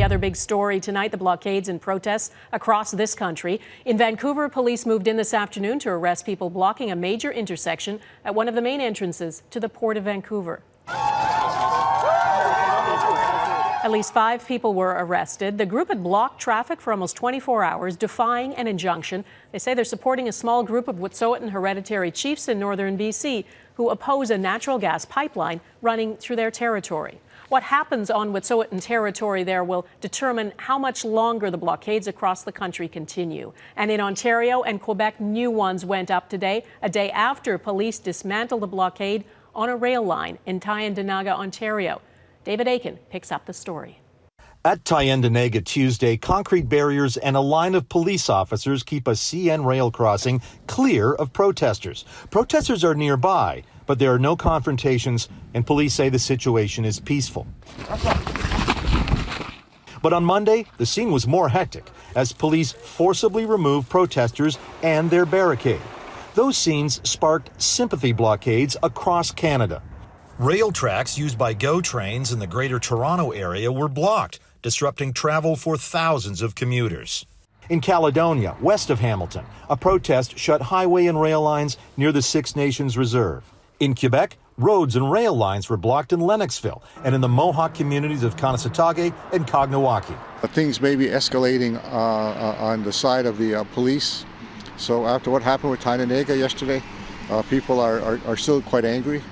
the other big story tonight, the blockades and protests across this country. In Vancouver, police moved in this afternoon to arrest people blocking a major intersection at one of the main entrances to the Port of Vancouver. At least 5 people were arrested. The group had blocked traffic for almost 24 hours, defying an injunction. They say they're supporting a small group of Wet'suwet'en hereditary chiefs in northern BC who oppose a natural gas pipeline running through their territory. What happens on Wet'suwet'en territory there will determine how much longer the blockades across the country continue. And in Ontario and Quebec, new ones went up today, a day after police dismantled the blockade on a rail line in Tyendinaga, Ontario. David Akin picks up the story. At Tyendinaga Tuesday, concrete barriers and a line of police officers keep a CN rail crossing clear of protesters. Protesters are nearby, but there are no confrontations, and police say the situation is peaceful. But on Monday, the scene was more hectic as police forcibly removed protesters and their barricade. Those scenes sparked sympathy blockades across Canada. Rail tracks used by GO trains in the Greater Toronto area were blocked, disrupting travel for thousands of commuters. In Caledonia, west of Hamilton, a protest shut highway and rail lines near the Six Nations Reserve. In Quebec, roads and rail lines were blocked in Lennoxville and in the Mohawk communities of Kanesatake and Kagnawaki. Things may be escalating on the side of the police. So after what happened with Tyendinaga yesterday, people are still quite angry.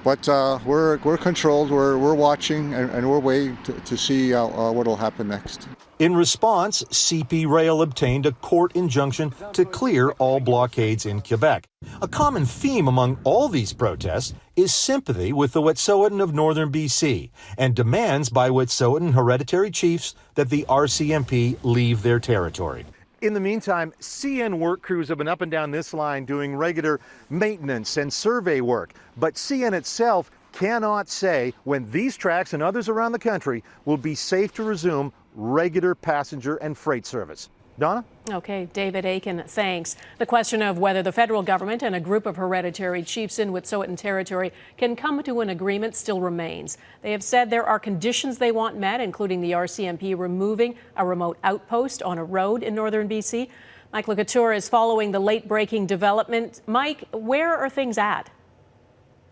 But we're controlled, we're watching, and we're waiting to see what will happen next. In response, CP Rail obtained a court injunction to clear all blockades in Quebec. A common theme among all these protests is sympathy with the Wet'suwet'en of northern BC and demands by Wet'suwet'en hereditary chiefs that the RCMP leave their territory. In the meantime, CN work crews have been up and down this line doing regular maintenance and survey work. But CN itself cannot say when these tracks and others around the country will be safe to resume regular passenger and freight service. Donna? Okay, David Akin, thanks. The question of whether the federal government and a group of hereditary chiefs in Wet'suwet'en territory can come to an agreement still remains. They have said there are conditions they want met, including the RCMP removing a remote outpost on a road in northern BC. Mike Le Couteur is following the late-breaking development. Mike, where are things at?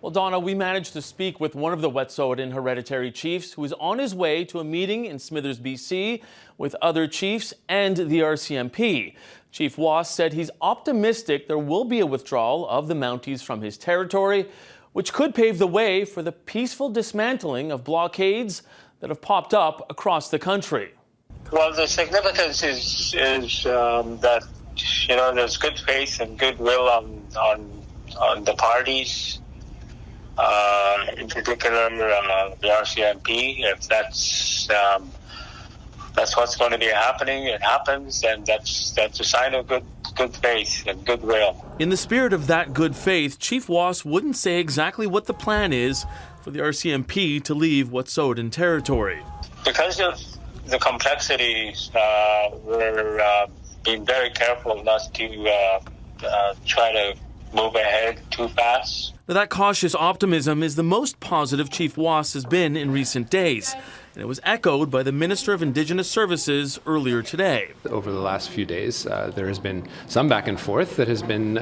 Well, Donna, we managed to speak with one of the Wet'suwet'en hereditary chiefs who is on his way to a meeting in Smithers, BC with other chiefs and the RCMP. Chief Was said he's optimistic there will be a withdrawal of the Mounties from his territory, which could pave the way for the peaceful dismantling of blockades that have popped up across the country. Well, the significance is that, there's good faith and goodwill on the parties. In particular, the RCMP. If that's what's going to be happening, it happens, and that's a sign of good faith and goodwill. In the spirit of that good faith, Chief Was wouldn't say exactly what the plan is for the RCMP to leave Wet'suwet'en territory. Because of the complexities, we're being very careful not to try to move ahead too fast. Now, that cautious optimism is the most positive Chief Was has been in recent days, and it was echoed by the Minister of Indigenous Services earlier today. Over the last few days, there has been some back and forth that has been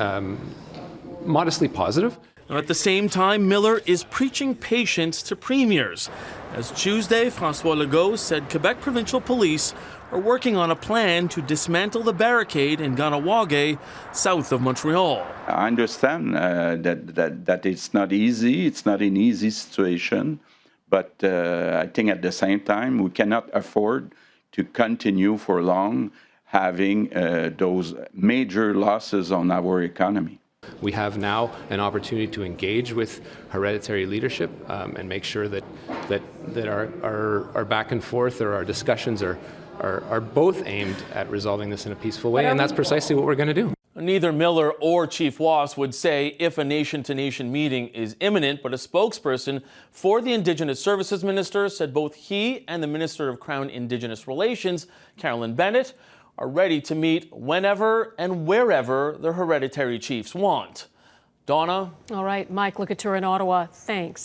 modestly positive. Now, at the same time, Miller is preaching patience to premiers. As Tuesday, François Legault said Quebec Provincial Police are working on a plan to dismantle the barricade in Kahnawake, south of Montreal. I understand that it's not easy. It's not an easy situation. But I think at the same time, we cannot afford to continue for long having those major losses on our economy. We have now an opportunity to engage with hereditary leadership and make sure that our back and forth or our discussions are both aimed at resolving this in a peaceful way, and that's precisely what we're going to do. Neither Miller or Chief Was would say if a nation-to-nation meeting is imminent, but a spokesperson for the Indigenous Services Minister said both he and the Minister of Crown Indigenous Relations, Carolyn Bennett, are ready to meet whenever and wherever the hereditary chiefs want. Donna? All right, Mike Le Couteur in Ottawa, thanks.